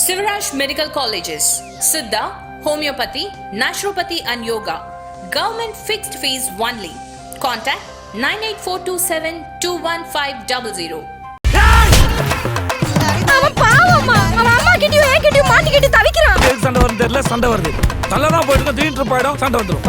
Sivaraj Medical Colleges, Siddha, Homeopathy, Naturopathy and Yoga. Government fixed fees only. Contact 98427 21500. அவன் பாவம்மா, அவன் அம்மா கிட்டயும் ஏகிட்டயும் மாட்டிக்கிட்டு தவிக்கிறான். சண்டை வருது தெரியல, சண்டை வருது. தள்ளதான் போயிட்டு திடீர்னு போயிடும், சண்டை வந்துடும்.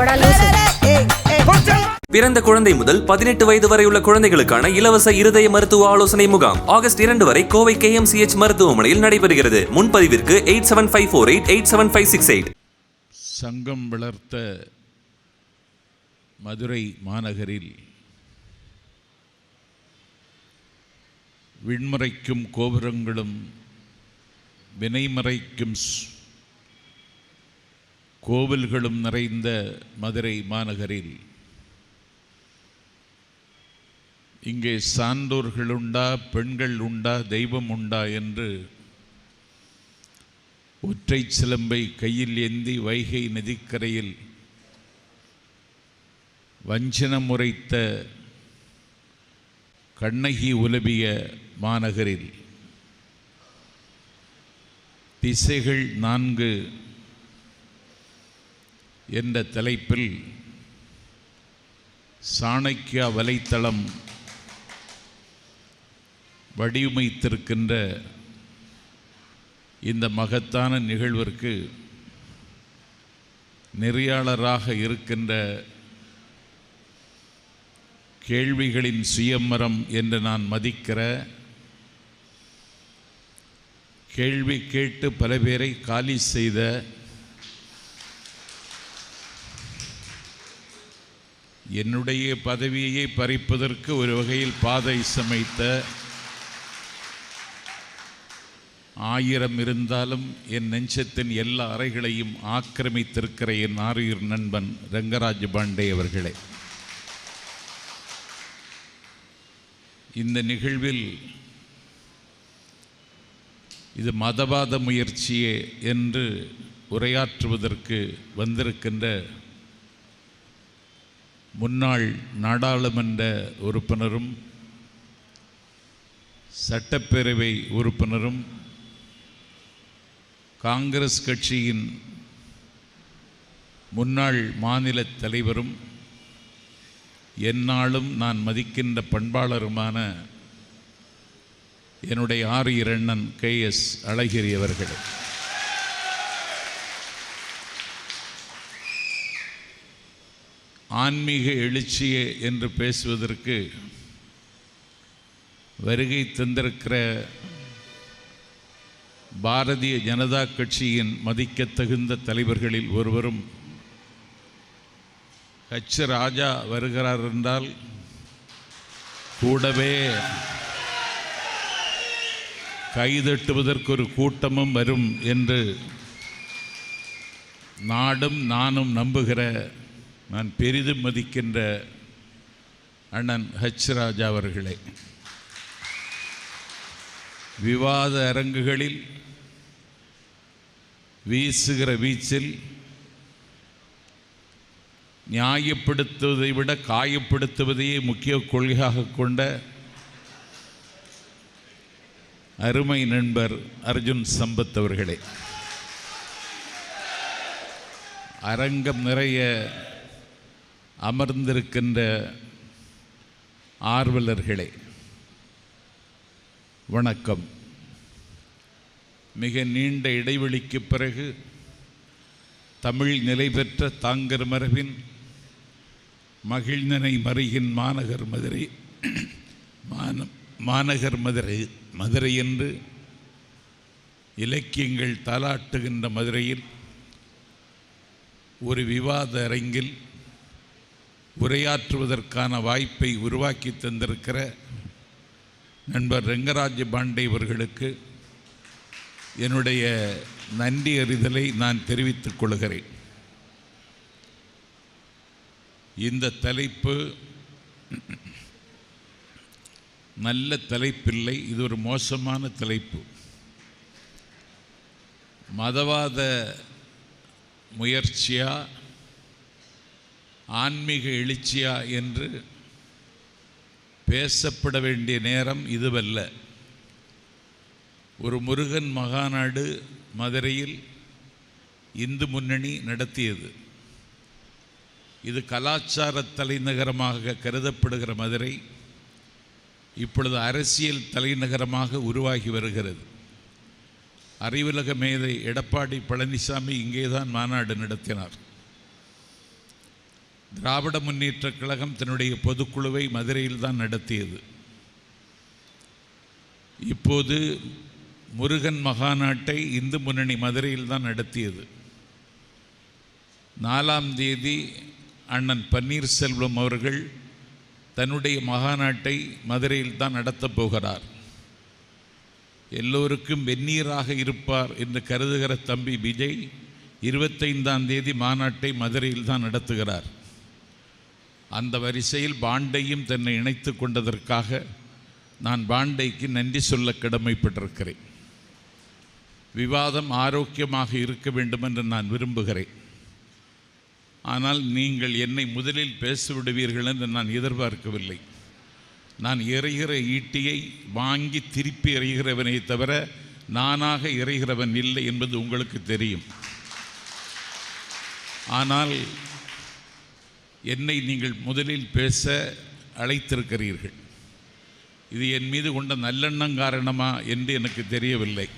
பிறந்த குழந்தை முதல் 18 வயது வரை உள்ள குழந்தைகளுக்கான இலவச இருதய மருத்துவ ஆலோசனை முகாம் ஆகஸ்ட் 2 வரை கோவை KMCH மருத்துவமனையில் நடைபெறுகிறது. முன்பதிவிற்கு 8754887568. சங்கம் வளர்த்த மதுரை மாநகரில் விண்மறைக்கும் கோபுரங்களும் வினைமறைக்கும் கோவில்களும் நிறைந்த மதுரை மாநகரில் இங்கே சான்றோர்கள் உண்டா, பெண்கள் உண்டா, தெய்வம் உண்டா என்று ஒற்றை சிலம்பை கையில் ஏந்தி வைகை நதிக்கரையில் வஞ்சனம் உரைத்த கண்ணகி உலவிய மாநகரில் திசைகள் 4 என்ற தலைப்பில் சாணக்கியா வலைத்தளம் வடிவமைத்திருக்கின்ற இந்த மகத்தான நிகழ்விற்கு நெறியாளராக இருக்கின்ற கேள்விகளின் சுயமரம் என்று நான் மதிக்கிற, கேள்வி கேட்டு பல பேரை காலி செய்த என்னுடைய பதவியை பறிப்பதற்கு ஒரு வகையில் பாதை சமைத்த, 1000 இருந்தாலும் என் நெஞ்சத்தின் எல்லா அறைகளையும் ஆக்கிரமித்திருக்கிற என் ஆரியர் நண்பன் ரங்கராஜ் பாண்டே அவர்களே, இந்த நிகழ்வில் இது மதவாத முயற்சியே என்று உரையாற்றுவதற்கு வந்திருக்கின்ற முன்னாள் நாடாளுமன்ற உறுப்பினரும் சட்டப்பேரவை உறுப்பினரும் காங்கிரஸ் கட்சியின் முன்னாள் மாநில தலைவரும் எந்நாளும் நான் மதிக்கின்ற பண்பாளருமான என்னுடைய ஆரியர் அண்ணன் KS அழகிரி அவர்களே, ஆன்மீக எழுச்சியே என்று பேசுவதற்கு வருகை தந்திருக்கிற பாரதிய ஜனதா கட்சியின் மதிக்கத்தகுந்த தலைவர்களில் ஒருவரும் ராஜா வருகிறார் என்றால் கூடவே கைதட்டுவதற்கு ஒரு கூட்டமும் வரும் என்று நாடும் நானும் நம்புகிற, நான் பெரிதும் மதிக்கின்ற அண்ணன் ராஜா அவர்களே, விவாத அரங்குகளில் வீசுகிற வீச்சில் நியாயப்படுத்துவதை விட காயப்படுத்துவதையே முக்கிய கொள்கையாக கொண்ட அருமை நண்பர் அர்ஜுன் சம்பத் அவர்களே, அரங்கம் நிறைய அமர்ந்திருக்கின்ற ஆர்வலர்களே, வணக்கம். மிக நீண்ட இடைவெளிக்கு பிறகு தமிழ் நிலை பெற்ற தாங்கர் மரபின் மகிழ்ந்தனை மருகின் மாநகர் மதுரை, மாநகர் மதுரை என்று இலக்கியங்கள் தாலாட்டுகின்ற மதுரையில் ஒரு விவாத அரங்கில் உரையாற்றுவதற்கான வாய்ப்பை உருவாக்கி தந்திருக்கிற நண்பர் ரங்கராஜ் பாண்டே அவர்களுக்கு என்னுடைய நன்றி அறிதலை நான் தெரிவித்துக் கொள்கிறேன். இந்த தலைப்பு நல்ல தலைப்பில்லை, இது ஒரு மோசமான தலைப்பு. மதவாத முயற்சியா, ஆன்மீக எழுச்சியா என்று பேசப்பட வேண்டிய நேரம் இதுவல்ல. ஒரு முருகன் மகாநாடு மதுரையில் இந்து முன்னணி நடத்தியது. இது கலாச்சார தலைநகரமாக கருதப்படுகிற மதுரை இப்பொழுது அரசியல் தலைநகரமாக உருவாகி வருகிறது. அறிவுலக மேதை எடப்பாடி பழனிசாமி இங்கேதான் மாநாடு நடத்தினார். திராவிட முன்னேற்றக் கழகம் தன்னுடைய பொதுக்குழுவை மதுரையில் தான் நடத்தியது. இப்போது முருகன் மகாநாட்டை இந்து முன்னணி மதுரையில் தான் நடத்தியது. 4ஆம் தேதி அண்ணன் பன்னீர்செல்வம் அவர்கள் தன்னுடைய மகாநாட்டை மதுரையில் தான் நடத்தப் போகிறார். எல்லோருக்கும் வெந்நீராக இருப்பார் என்று கருதுகிற தம்பி விஜய் 25ஆம் தேதி மாநாட்டை மதுரையில் தான் நடத்துகிறார். அந்த வரிசையில் பாண்டையும் தன்னை இணைத்து கொண்டதற்காக நான் பாண்டைக்கு நன்றி சொல்ல கடமைப்பட்டிருக்கிறேன். விவாதம் ஆரோக்கியமாக இருக்க வேண்டும் என்று நான் விரும்புகிறேன். ஆனால் நீங்கள் என்னை முதலில் பேசிவிடுவீர்கள் என்று நான் எதிர்பார்க்கவில்லை. நான் எறிகிற ஈட்டியை வாங்கி திருப்பி எறிகிறவனை தவிர நானாக எறிகிறவன் இல்லை என்பது உங்களுக்கு தெரியும். ஆனால் என்னை நீங்கள் முதலில் பேச அழைத்திருக்கிறீர்கள். இது என் மீது கொண்ட நல்லெண்ணம் காரணமா என்று எனக்கு தெரியவில்லை.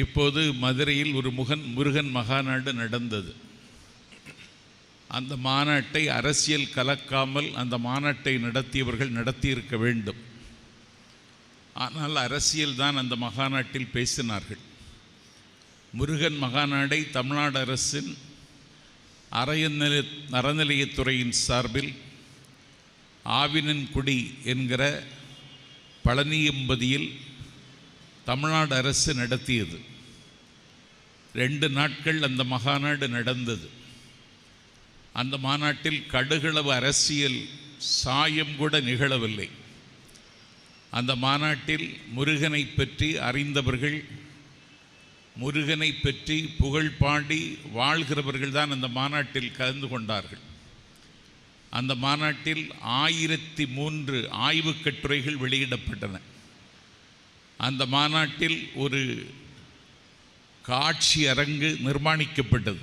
இப்போது மதுரையில் ஒரு முருகன் மகாநாடு நடந்தது. அந்த மாநாட்டை அரசியல் கலக்காமல் அந்த மாநாட்டை நடத்தியவர்கள் நடத்தியிருக்க வேண்டும். ஆனால் அரசியல் தான் அந்த மகாநாட்டில் பேசினார்கள். முருகன் மகாநாடை தமிழ்நாடு அரசின் அறநிலையத்துறையின் சார்பில் ஆவினன்குடி என்கிற பழனியம்பதியில் தமிழ்நாடு அரசு நடத்தியது. 2 நாட்கள் அந்த மகாநாடு நடந்தது. அந்த மாநாட்டில் கடுகளவு அரசியல் சாயம் கூட நிகழவில்லை. அந்த மாநாட்டில் முருகனை பற்றி அறிந்தவர்கள், முருகனை பற்றி புகழ் பாடி வாழ்கிறவர்கள் தான் அந்த மாநாட்டில் கலந்து கொண்டார்கள். அந்த மாநாட்டில் 1003 ஆய்வுக் கட்டுரைகள் வெளியிடப்பட்டன. அந்த மாநாட்டில் ஒரு காட்சி அரங்கு நிர்மாணிக்கப்பட்டது.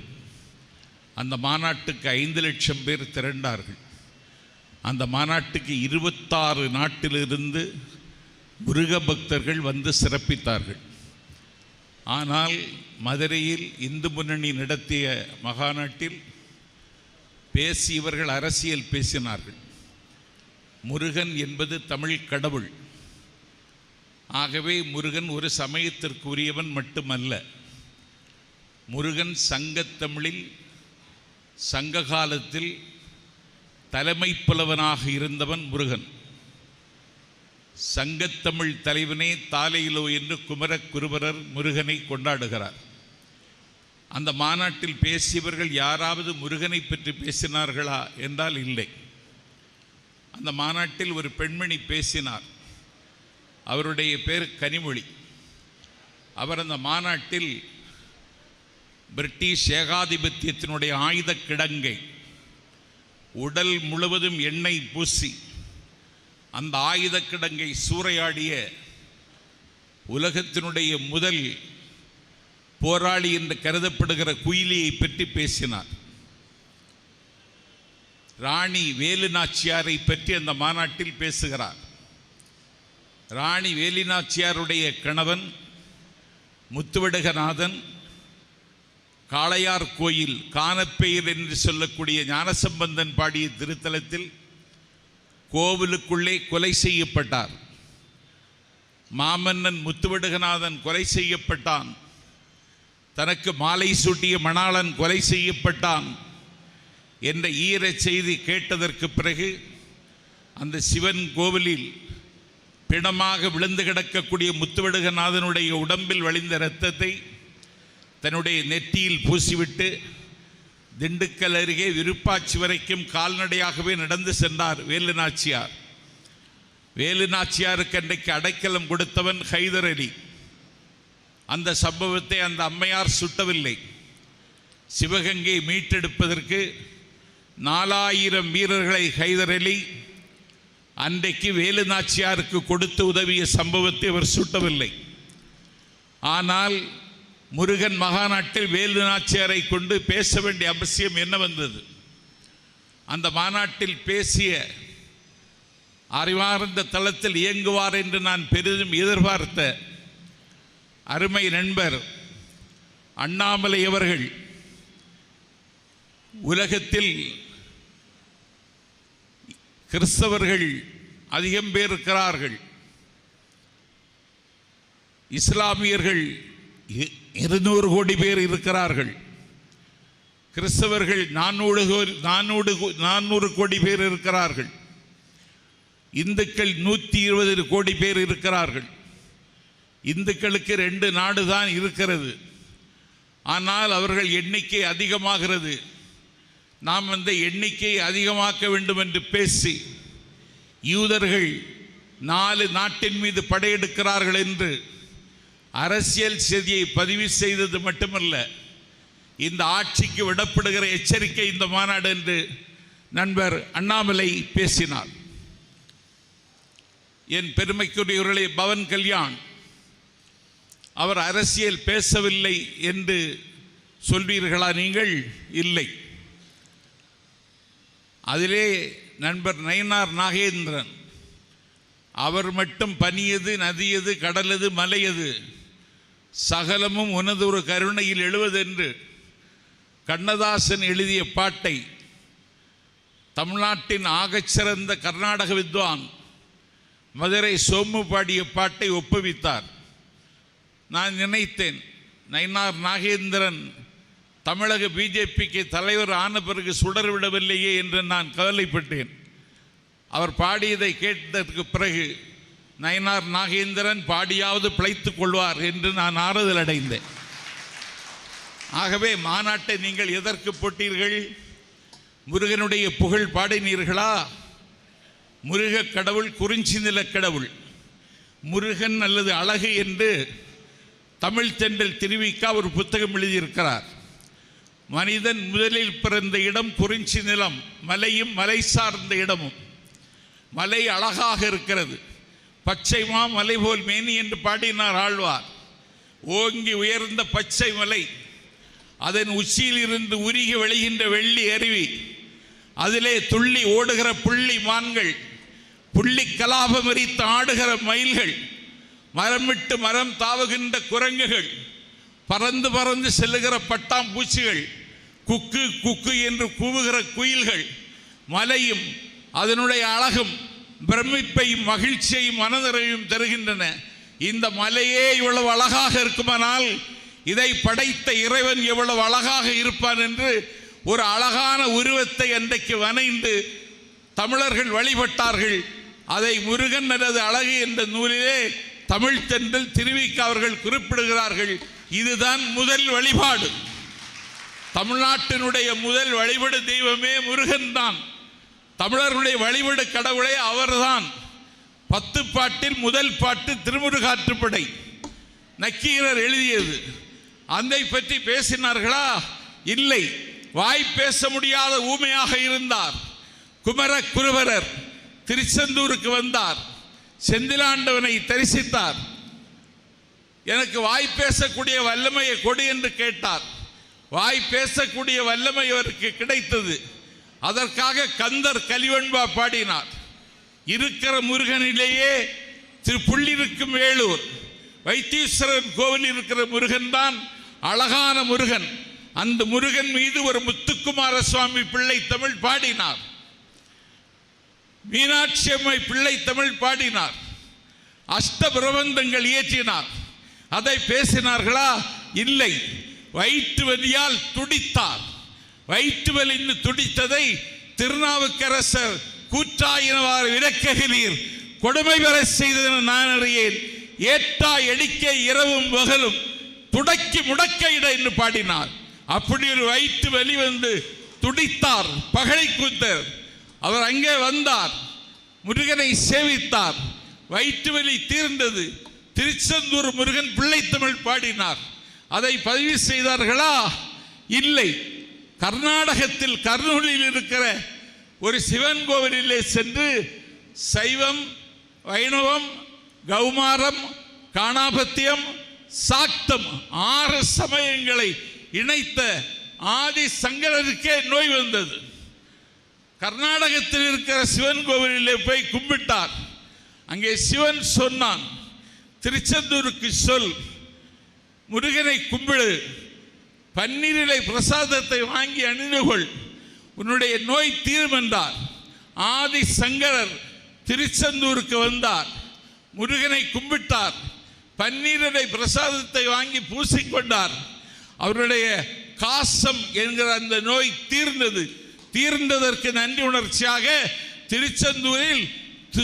அந்த மாநாட்டுக்கு 5 லட்சம் பேர் திரண்டார்கள். அந்த மாநாட்டுக்கு 26 நாட்டிலிருந்து முருக பக்தர்கள் வந்து சிறப்பித்தார்கள். ஆனால் மதுரையில் இந்து முன்னணி நடத்திய மகாநாட்டில் பேசியவர்கள் அரசியல் பேசினார்கள். முருகன் என்பது தமிழ் கடவுள். ஆகவே முருகன் ஒரு சமயத்திற்கு உரியவன் மட்டுமல்ல. முருகன் சங்கத்தமிழில் சங்க காலத்தில் தலைமை புலவனாக இருந்தவன் முருகன். சங்கத்தமிழ் தலைவனே தாலையிலோ என்று குமரகுருபரர் முருகனை கொண்டாடுகிறார். அந்த மாநாட்டில் பேசியவர்கள் யாராவது முருகனை பற்றி பேசினார்களா என்றால் இல்லை. அந்த மாநாட்டில் ஒரு பெண்மணி பேசினார். அவருடைய பேர் கனிமொழி. அவர் அந்த மாநாட்டில் பிரிட்டிஷ் ஏகாதிபத்தியத்தினுடைய ஆயுத கிடங்கை உடல் முழுவதும் எண்ணெய் பூசி அந்த ஆயுத கிடங்கை சூறையாடிய உலகத்தினுடைய முதல் போராளி என்று கருதப்படுகிற குயிலியை பற்றி பேசினார். ராணி வேலு நாச்சியாரை பற்றி அந்த மாநாட்டில் பேசுகிறார். ராணி வேலு நாச்சியாருடைய கணவன் முத்துவடுகநாதன் காளையார் கோயில் கானப்பெயர் என்று சொல்லக்கூடிய ஞானசம்பந்தன் பாடிய திருத்தலத்தில் கோவிலுக்குள்ளே கொலை செய்யப்பட்டார். மாமன்னன் முத்துவடுகநாதன் கொலை செய்யப்பட்டான். தனக்கு மாலை சூட்டிய மணாளன் கொலை செய்யப்பட்டான் என்ற ஈரச் செய்தி கேட்டதற்கு பிறகு அந்த சிவன் கோவிலில் பிணமாக விழுந்து கிடக்கக்கூடிய முத்துவடுகநாதனுடைய உடம்பில் வழிந்த இரத்தத்தை தன்னுடைய நெற்றியில் பூசிவிட்டு திண்டுக்கல் அருகே விருப்பாச்சி வரைக்கும் கால்நடையாகவே நடந்து சென்றார் வேலு நாச்சியார். வேலு நாச்சியாருக்கு அன்றைக்கு அடைக்கலம் கொடுத்தவன் ஹைதர் அலி. அந்த சம்பவத்தை அந்த அம்மையார் சுட்டவில்லை. சிவகங்கை மீட்டெடுப்பதற்கு 4000 வீரர்களை ஹைதர் அலி அன்றைக்கு வேலு நாச்சியாருக்கு கொடுத்து உதவிய சம்பவத்தை அவர் சுட்டவில்லை. ஆனால் முருகன் மகாநாட்டில் வேலு நாச்சியாரை கொண்டு பேச வேண்டிய அவசியம் என்ன வந்தது? அந்த மாநாட்டில் பேசிய அறிவார்ந்த தளத்தில் இயங்குவார் என்று நான் பெரிதும் எதிர்பார்த்த அருமை நண்பர் அண்ணாமலை அவர்கள் உலகத்தில் கிறிஸ்தவர்கள் அதிகம் பேர் இருக்கிறார்கள், இஸ்லாமியர்கள் 200 கோடி பேர் இருக்கிறார்கள், கிறிஸ்தவர்கள் 400 கோடி பேர் இருக்கிறார்கள், இந்துக்கள் 120 கோடி பேர் இருக்கிறார்கள். இந்துக்களுக்கு 2 நாடு தான் இருக்கிறது. ஆனால் அவர்கள் எண்ணிக்கை அதிகமாகிறது. நாம் அந்த எண்ணிக்கையை அதிகமாக்க வேண்டும் என்று பேசி யூதர்கள் 4 நாட்டின் மீது படையெடுக்கிறார்கள் என்று அரசியல் செய்தியை பதிவு செய்தது மட்டுமல்ல, இந்த ஆட்சிக்கு விடப்படுகிற எச்சரிக்கை இந்த மாநாடு என்று நண்பர் அண்ணாமலை பேசினார். என் பெருமைக்குரியவர்களே, பவன் கல்யாண் அவர் அரசியல் பேசவில்லை என்று சொல்வீர்களா நீங்கள்? இல்லை. அதிலே நண்பர் நயினார் நாகேந்திரன் அவர் மட்டும் பனியது நதியது கடலது மலையது சகலமும் உனதொரு கருணையில் எழுவது என்று கண்ணதாசன் எழுதிய பாட்டை தமிழ்நாட்டின் ஆகச்சிறந்த கர்நாடக வித்வான் மதுரை சோமு பாடிய பாட்டை ஒப்புவித்தார். நான் நினைத்தேன், நயினார் நாகேந்திரன் தமிழக பிஜேபிக்கு தலைவர் ஆன பிறகு சுடர்விடவில்லையே என்று நான் கவலைப்பட்டேன். அவர் பாடியதை கேட்டதற்கு பிறகு நயினார் நாகேந்திரன் பாடியாவது பிழைத்துக் கொள்வார் என்று நான் ஆறுதல் அடைந்தேன். ஆகவே மாநாட்டை நீங்கள் எதற்கு போட்டீர்கள்? முருகனுடைய புகழ் பாடினீர்களா? முருக கடவுள் குறிஞ்சி நிலக்கடவுள், முருகன் அல்லது அழகு என்று தமிழ் தென்றல் திருவிக்கா ஒரு புத்தகம் எழுதியிருக்கிறார். மனிதன் முதலில் பிறந்த இடம் குறிஞ்சி நிலம், மலையும் மலை சார்ந்த இடமும். மலை அழகாக இருக்கிறது, பச்சைமா மலை போல் மேனி என்று பாடினார் ஆழ்வார். ஓங்கி உயர்ந்த பச்சை மலை, அதன் உச்சியில் இருந்து உருகி வெளிகின்ற வெள்ளி அருவி, அதிலே துள்ளி ஓடுகிற புள்ளி மான்கள், புள்ளி கலாபம் எரித்து ஆடுகிற மயில்கள், மரம் விட்டு மரம் தாவுகின்ற குரங்குகள், பறந்து பறந்து செல்லுகிற பட்டாம்பூச்சிகள், குக்கு குக்கு என்று கூவுகிற குயில்கள், மலையும் அதனுடைய அழகும் பிரமிப்பையும் மகிழ்ச்சியையும் மனநிறைவையும் தருகின்றன. இந்த மலையே இவ்வளவு அழகாக இருக்குமானால் இதை படைத்த இறைவன் எவ்வளவு அழகாக இருப்பான் என்று ஒரு அழகான உருவத்தை அன்றைக்கு வரைந்து தமிழர்கள் வழிபட்டார்கள். அதை முருகன் அல்லது அழகு என்ற நூலிலே தமிழ் தென்றல் திருவிக்க அவர்கள் குறிப்பிடுகிறார்கள். இதுதான் முதல் வழிபாடு. தமிழ்நாட்டினுடைய முதல் வழிபாடு தெய்வமே முருகன் தான். தமிழர்களுடைய வழிபாடு கடவுளே அவர்தான். 10 பாட்டில் முதல் பாட்டு திருமுருகாற்றுப்படை, நக்கீரர் எழுதியது. அதை பற்றி பேசினார்களா? இல்லை. வாய் பேச முடியாத ஊமையாக இருந்தார். குமர குருவரர் திருச்செந்தூருக்கு வந்தார், செந்திலாண்டவனை தரிசித்தார். எனக்கு வாய் பேசக்கூடிய வல்லமையை கொடு என்று கேட்டார். வாய் பேசக்கூடிய வல்லமை அவருக்கு கிடைத்தது. அதற்காக கந்தர் கலிவெண்பா பாடினார். இருக்கிற முருகனிலேயே புள்ளிருக்கும் வேலூர் வைத்தீஸ்வரன் கோவில் இருக்கிற முருகன் தான் அழகான முருகன். அந்த முருகன் மீது ஒரு முத்துக்குமார சுவாமி பிள்ளை தமிழ் பாடினார். மீனாட்சி அம்மை பிள்ளை தமிழ் பாடினார். அஷ்ட பிரபந்தங்கள் இயற்றினார். அதை பேசினார்களா? இல்லை. வயிற்று வலியால் துடித்தார். வயிற்று வலிந்து துடித்ததை திருநாவுக்கரசர் கூற்றாயினவாறு விளக்குகிறீர், கொடுமை வர செய்ததென நான் அறியேன், ஏற்றா எடிக்க இரவும் பகலும் துடக்கி முடக்க இட என்று பாடினார். அப்படி ஒரு வயிற்று வலி வந்து துடித்தார் பகழை கூத்தர். அவர் அங்கே வந்தார், முருகனை சேவித்தார், வயிற்று வலி தீர்ந்தது. திருச்செந்தூர் முருகன் பிள்ளை தமிழ் பாடினார். அதை பதிவு செய்தார்களா? இல்லை. கர்நாடகத்தில் கர்னூலில் இருக்கிற ஒரு சிவன் கோவிலிலே சென்று சைவம், வைணவம், கௌமாரம், காணாபத்தியம், சாக்தம் 6 சமயங்களை இணைத்த ஆதி சங்கரருக்கே நோய் வந்தது. கர்நாடகத்தில் இருக்கிற சிவன் கோவிலிலே போய் கும்பிட்டார். அங்கே சிவன் சொன்னான், திருச்செந்தூருக்கு சொல், முருகனை கும்பிடு, பன்னீரிலை பிரசாதத்தை வாங்கி அணிந்துகொள், உன்னுடைய நோய் தீரும் என்றார். ஆதி சங்கரர் திருச்செந்தூருக்கு வந்தார், முருகனை கும்பிட்டார், பன்னீரிலை பிரசாதத்தை வாங்கி பூசிக்கொண்டார். அவருடைய காசம் என்கிற அந்த நோய் தீர்ந்தது. தீர்ந்ததற்கு நன்றி உணர்ச்சியாக திருச்செந்தூரில்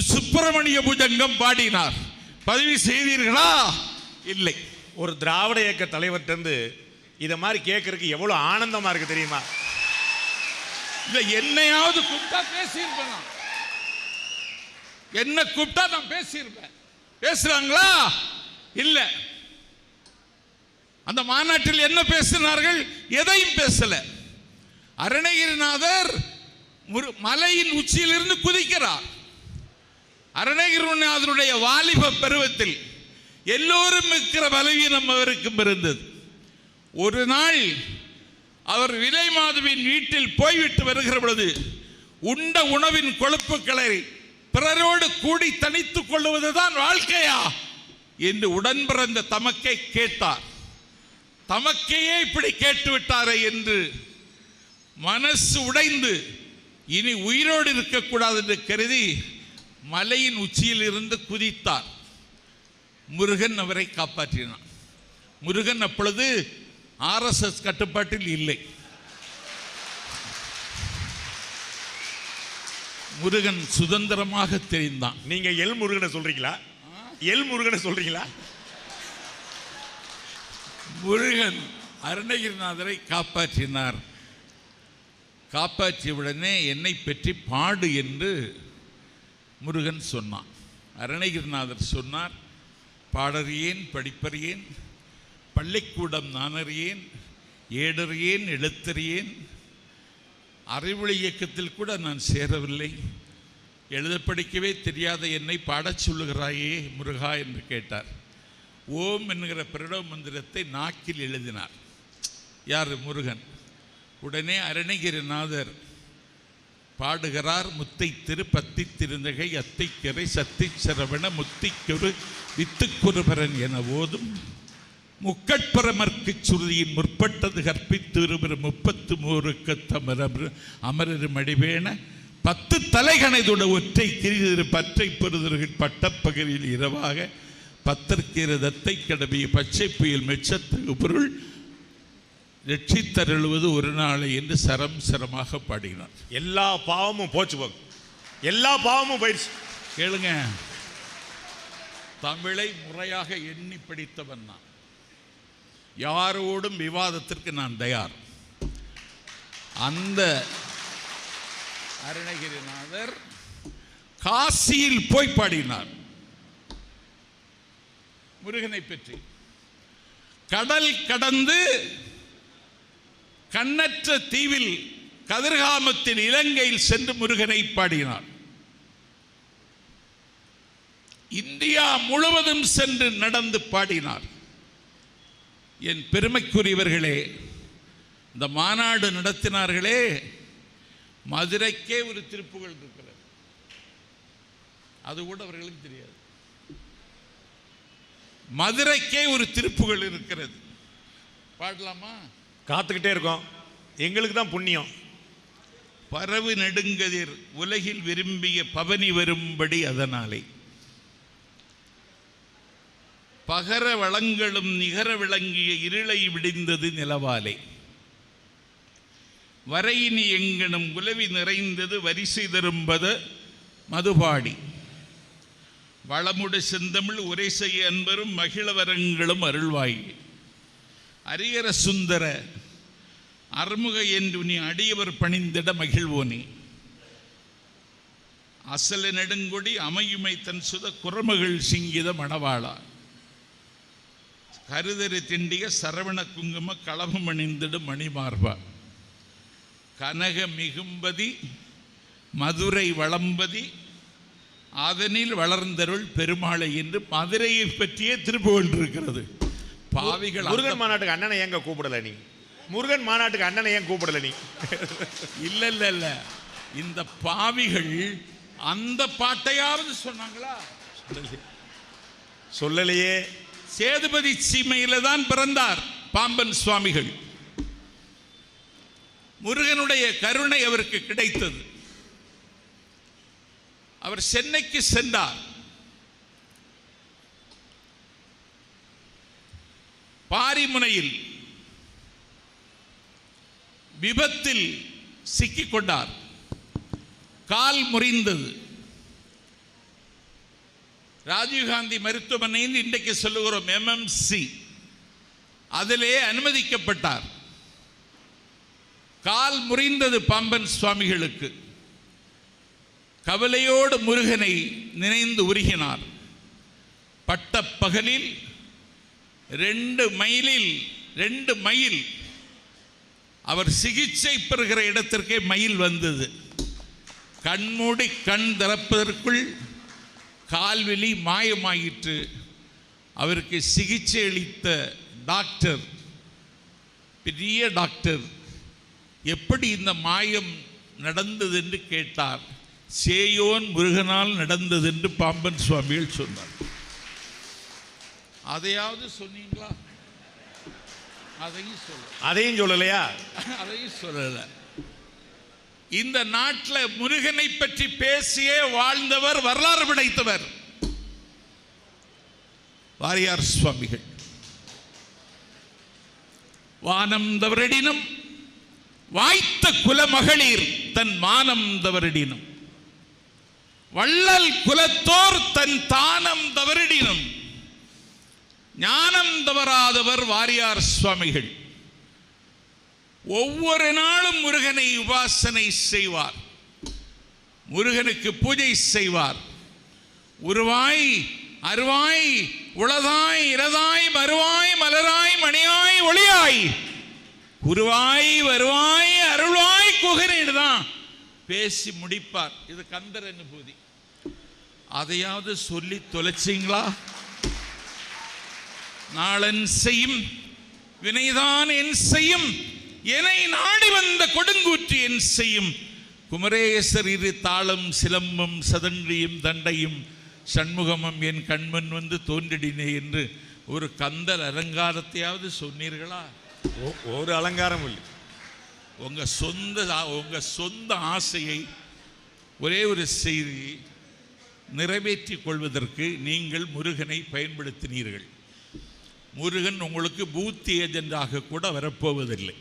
சுப்பிரமணிய புஜங்கம் பாடினார். பதிவு செய்தீர்களா? இல்லை. ஒரு திராவிட இயக்க தலைவர்கிட்ட இதை மாதிரி கேட்கறதுக்கு எவ்வளவு ஆனந்தமா இருக்கு தெரியுமா? இல்லை, என்னையாவது கூப்பிட்டா பேசியிருப்பேன். என்ன கூப்பிட்டா நான் பேசியிருப்பேன். பேசுறாங்களா? இல்லை. அந்த மாநாட்டில் என்ன பேசினார்கள்? எதையும் பேசல. அருணகிரிநாதர் மலையின் உச்சியிலிருந்து குதிக்கிறார். அருணகிரிநாதருடைய வாலிப பருவத்தில் எல்லோரும் இருக்கிற பலவீனம் அவருக்கும் இருந்தது. ஒரு நாள் அவர் விலை மாதுவின் வீட்டில் போய்விட்டு வருகிற பொழுது உண்ட உணவின் கொழுப்புக்களை பிறரோடு கூடி தனித்துக் கொள்வதுதான் வாழ்க்கையா என்று உடன் பிறந்த தமக்கை கேட்டார். தமக்கையே இப்படி கேட்டுவிட்டாரே என்று மனசு உடைந்து இனி உயிரோடு இருக்கக்கூடாது என்று கருதி மலையின் உச்சியில் இருந்து குதித்தார். முருகன் அவரை காப்பாற்றினார். முருகன் அப்பொழுது RSS கட்டுப்பாட்டில் இல்லை. முருகன் சுதந்திரமாக தெரிந்தான். நீங்க எல் முருகனை சொல்றீங்களா? எல் முருகனை சொல்றீங்களா? முருகன் அருணகிரிநாதரை காப்பாற்றினார். காப்பாற்றியவுடனே என்னை பற்றி பாடு என்று முருகன் சொன்னான். அருணகிரிநாதர் சொன்னார், பாடறியேன் படிப்பறியேன், பள்ளிக்கூடம் நானறியேன், ஏடறியேன் எழுத்தறியேன், அறிவொளி இயக்கத்தில் கூட நான் சேரவில்லை, எழுத படிக்கவே தெரியாத என்னை பாடச் சொல்லுகிறாயே முருகா என்று கேட்டார். ஓம் என்கிற பிரணவ மந்திரத்தை நாக்கில் எழுதினார். யார்? முருகன். உடனே அருணகிரிநாதர் பாடுகிறார், முத்தை திரு பத்தி திருந்தகை அத்தைக்கரை சத்தி சரவண முத்திக்கொரு வித்துக்குருபரன் என ஓதும் முக்கட்பரமர்க்கு சுருதியின் முற்பட்டது கற்பித்திருவர் 33 தமரர் அமரர் மடிவேண 10 தலைகணைதுட ஒற்றை கிரிதிரு பற்றை பெறுதர்கள் பட்டப்பகலில் இரவாக பத்தற்கிற தத்தை கடவிய பச்சை புயல் மெச்சத்துக்கு பொருள் ரட்சித்தருள்வது ஒரு நாளை என்று சரம் சரமாக பாடினார். எல்லா பாவமும் போச்சு போகும். எல்லா பாவமும் போயிடுச்சு. கேளுங்க, தமிழை முறையாக எண்ணி படித்தவன் நான். யாரோடும் விவாதத்திற்கு நான் தயார். அந்த அருணகிரிநாதர் காசியில் போய் பாடினார் முருகனை பற்றி. கடல் கடந்து கண்ணற்ற தீவில் கதிர்காமத்தின் இலங்கையில் சென்று முருகனை பாடினார். இந்தியா முழுவதும் சென்று நடந்து பாடினார். என் பெருமைக்குரியவர்களே, இந்த மாநாடு நடத்தினார்களே, மதுரைக்கே ஒரு திருப்புகழ் இருக்கிறது. அது கூட அவர்களுக்கு தெரியாது. மதுரைக்கே ஒரு திருப்புகழ் இருக்கிறது. பாடலாமா? காத்துக்கிட்டே இருக்கோம். எங்களுக்கு தான் புண்ணியம். பரவு நெடுங்கதிர் உலகில் விரும்பிய பவனி வரும்படி அதனாலே பகர வளங்களும் நிகர விளங்கிய இருளை விடிந்தது நிலவாலே வரையினி எங்கனும் உலவி நிறைந்தது வரிசை தரும்பத மதுபாடி வளமுடு செந்தமிழ் உரை செய்ய அன்பரும் மகிழவரங்களும் அருள்வாய் அரியர சுந்தர அருமுக என்று நீ அடியவர் பணிந்திட மகிழ்வோனே அசல நெடுங்கொடி அமையுமை தன் சுத குரமகள் சிங்கித மணவாளா கருதரு திண்டிய சரவண குங்கும களபம் அணிந்திடும் மணிமார்பா கனக மிகும்பதி மதுரை வளம்பதி அதனில் வளர்ந்தருள் பெருமாளை என்று மதுரையை பற்றியே திருப்புகழ் இருக்கிறது. பாவிகள் முருகன் மாநாட்டுக்கு அண்ணனை ஏங்க கூப்பிடல நீ? முருகன் மாநாட்டுக்கு அண்ணனை ஏன் கூப்பிடல நீ? இல்ல இல்ல இல்ல, இந்த பாவிகள் அந்த பாட்டையாவது சொன்னாங்களா? சொல்லலையே. சேதுபதி சீமையில தான் பிறந்தார் பாம்பன் சுவாமிகள். முருகனுடைய கருணை அவருக்கு கிடைத்தது. அவர் சென்னைக்கு சென்றார். பாரிமுனையில் விபத்தில் சிக்கிக் கொண்டார். கால் முறிந்தது. ராஜீவ்காந்தி மருத்துவமனையில் இன்றைக்கு சொல்லுகிறோம் எம்எம்சி, அதிலே அனுமதிக்கப்பட்டார். கால் முறிந்தது பாம்பன் சுவாமிகளுக்கு. கவலையோடு முருகனை நினைந்து உருகினார். பட்ட பகலில் 2 மைல் அவர் சிகிச்சை பெறுகிற இடத்திற்கே மயில் வந்தது. கண்மூடி கண் திறப்பதற்குள் கால்வெளி மாயமாயிற்று. அவருக்கு சிகிச்சை அளித்த டாக்டர், பெரிய டாக்டர், எப்படி இந்த மாயம் நடந்தது என்று கேட்டார். சேயோன் முருகனால் நடந்தது என்று பாம்பன் சுவாமிகள் சொன்னார். அதையாவது சொன்னீங்களா? அதையும் சொல்லலையா? அதையும் சொல்லல. இந்த நாட்டில் முருகனை பற்றி பேசியே வாழ்ந்தவர், வரலாறு படைத்தவர் வாரியார் சுவாமிகள். வானம் தவறிடினும் வாய்த்த குலமகளிர் தன் மானம் தவறிடினும், வள்ளல் குலத்தோர் தன் தானம் தவறிடினும் ஞானம் தவறாதவர் வாரியார் சுவாமிகள். ஒவ்வொரு நாளும் முருகனை உபாசனை செய்வார். முருகனுக்கு பூஜை செய்வார். உருவாய் அருவாய் உளதாய் இரதாய் மறுவாய் மலராய் மணியாய் ஒளியாய் குருவாய் வருவாய் அருள்வாய் குகனேடு தான் பேசி முடிப்பார். இது கந்தர் அனுபூதி. அதையாவது சொல்லி தொலைச்சிங்களா? நாளன் செய்யும் வினைதான் என் செய்யும், என்னை நாடி வந்த கொடுங்கூற்று என் செய்யும். குமரேசர் இரு தாளம் சிலம்பம் சதன்றியும் தண்டையும் சண்முகமும் என் கண்மன் வந்து தோன்றிடினே என்று ஒரு கந்தர் அலங்காரத்தையாவது சொன்னீர்களா? ஒரு அலங்காரம் இல்லை. உங்க சொந்த ஆசையை ஒரே ஒரு செய்தி நிறைவேற்றிக் கொள்வதற்கு நீங்கள் முருகனை பயன்படுத்தினீர்கள். முருகன் உங்களுக்கு பூத் ஏஜென்டாக கூட வரப்போவதில்லை.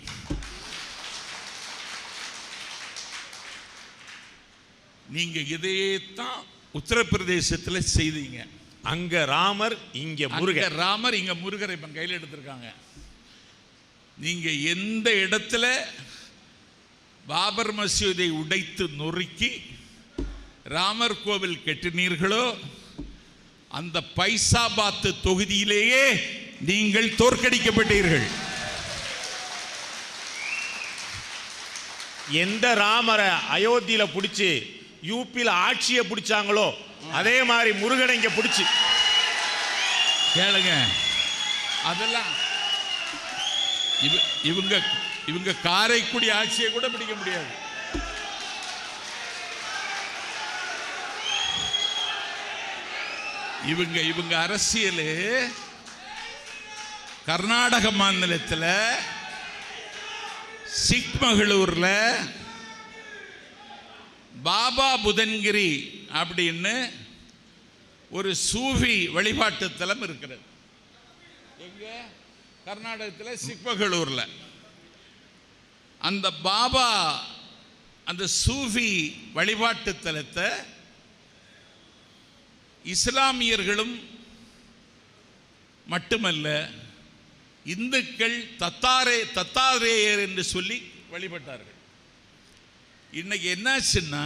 நீங்க இதையேத்தான் உத்தரப்பிரதேசத்தில் செய்தீங்க. அங்க ராமர், இங்க முருகன். ராமர், இங்க முருகரை இப்ப கையில் எடுத்திருக்காங்க. நீங்க எந்த இடத்துல பாபர் மசூதை உடைத்து நொறுக்கி ராமர் கோவில் கட்டினீர்களோ அந்த பைசாபாத் தொகுதியிலேயே நீங்கள் தோற்கடிக்கப்பட்டீர்கள். எந்த ராமரை அயோத்தியில பிடிச்சி யூபியில் ஆட்சியை பிடிச்சாங்களோ அதே மாதிரி முருகனை இங்க பிடிச்சி கேளுங்க. அதெல்லாம் இவங்க காரைக்குடி ஆட்சியை கூட பிடிக்க முடியாது. இவங்க அரசியல் கர்நாடக மாநிலத்தில் சிக்மகளூர்ல பாபா புதன்கிரி அப்படின்னு ஒரு சூஃபி வழிபாட்டு தலம் இருக்கிறது. எங்க? கர்நாடகத்தில் சிக்மகளூர்ல. அந்த பாபா அந்த சூஃபி வழிபாட்டு தலத்தை இஸ்லாமியர்களும் மட்டுமல்ல இந்துக்கள் தத்தாரேயர் என்று சொல்லி வழிபட்டார்கள். இன்னைக்கு என்னாச்சுன்னா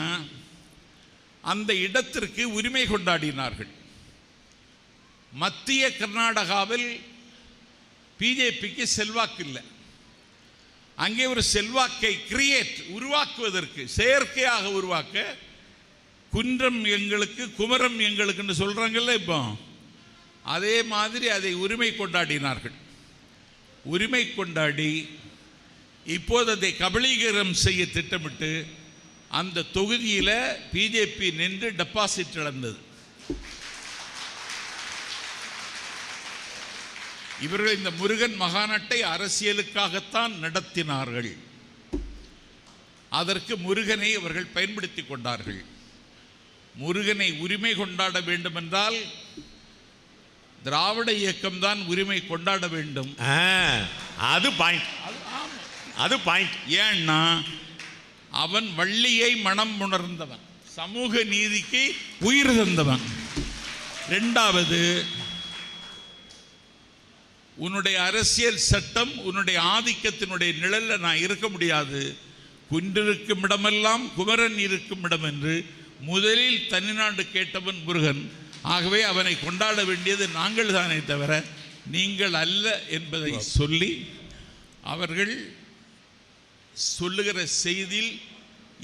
அந்த இடத்திற்கு உரிமை கொண்டாடினார்கள். மத்திய கர்நாடகாவில் பிஜேபிக்கு செல்வாக்கு இல்லை. அங்கே ஒரு செல்வாக்கை உருவாக்குவதற்கு, செயற்கையாக உருவாக்க குன்றம் எங்களுக்கு குமரம் எங்களுக்குன்னு சொல்கிறாங்கல்ல. இப்போ அதே மாதிரி அதை உரிமை கொண்டாடினார்கள். உரிமை கொண்டாடி இப்போது அதை கபலீகரம் செய்ய திட்டமிட்டு அந்த தொகுதியில் பிஜேபி நின்று டெபாசிட் இழந்தது. இவர்கள் இந்த முருகன் மகாநாட்டை அரசியலுக்காகத்தான் நடத்தினார்கள். அதற்கு முருகனை அவர்கள் பயன்படுத்தி கொண்டார்கள். முருகனை உரிமை கொண்டாட வேண்டும் என்றால் திராவிட இயக்கம்தான் உரிமை கொண்டாட வேண்டும். அது பாயிண்ட். அது பாயிண்ட். ஏன்னா அவன் வள்ளியை மனம் உணர்ந்தவன், சமூக நீதிக்கு உயிர் தந்தவன். இரண்டாவது, உன்னுடைய அரசியல் சட்டம் உன்னுடைய ஆதிக்கத்தினுடைய நிழல்ல நான் இருக்க முடியாது, குன்றிருக்கும் இடமெல்லாம் குமரன் இருக்கும் இடம் என்று முதலில் தனிநாடு கேட்டவன் முருகன். ஆகவே அவனை கொண்டாட வேண்டியது நாங்கள் தானே தவிர நீங்கள் அல்ல என்பதை சொல்லி அவர்கள் சொல்லுகிற செய்தியில்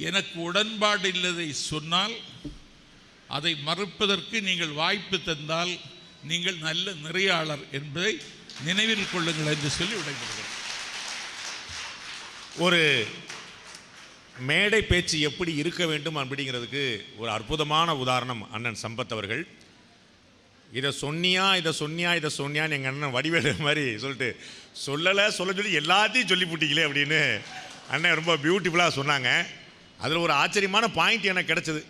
எனக்கு உடன்பாடு இல்லதை சொன்னால் அதை மறுப்பதற்கு நீங்கள் வாய்ப்பு தந்தால் நீங்கள் நல்ல நெறியாளர் என்பதை நினைவில் கொள்ளுங்கள் என்று சொல்லி விடைபெறுகிறேன். ஒரு மேடை பேச்சு எப்படி இருக்க வேண்டும் அப்படிங்கிறதுக்கு ஒரு அற்புதமான உதாரணம் அண்ணன் சம்பத் அவர்கள். இதை சொன்னியா சொன்னியான்னு எங்கள் அண்ணன் வடிவேலு மாதிரி சொல்லிட்டு சொல்ல சொல்லி எல்லாத்தையும் சொல்லி போட்டீங்களே அப்படின்னு அண்ணன் ரொம்ப பியூட்டிஃபுல்லாக சொன்னாங்க. அதில் ஒரு ஆச்சரியமான பாயிண்ட் எனக்கு கிடைச்சது.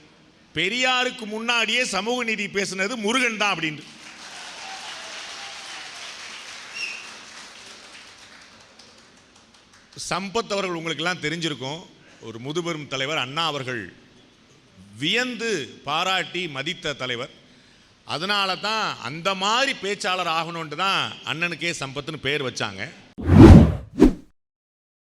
பெரியாருக்கு முன்னாடியே சமூக நீதி பேசுனது முருகன் தான் அப்படின்னு. சம்பத் அவர்கள் உங்களுக்கெல்லாம் தெரிஞ்சிருக்கும், ஒரு முதுபெரும் தலைவர், அண்ணா அவர்கள் வியந்து பாராட்டி மதித்த தலைவர். அதனால தான் அந்த மாதிரி பேச்சாளர் ஆகணும்னு தான் அண்ணனுக்கே சம்பத்துன்னு பேர் வச்சாங்க.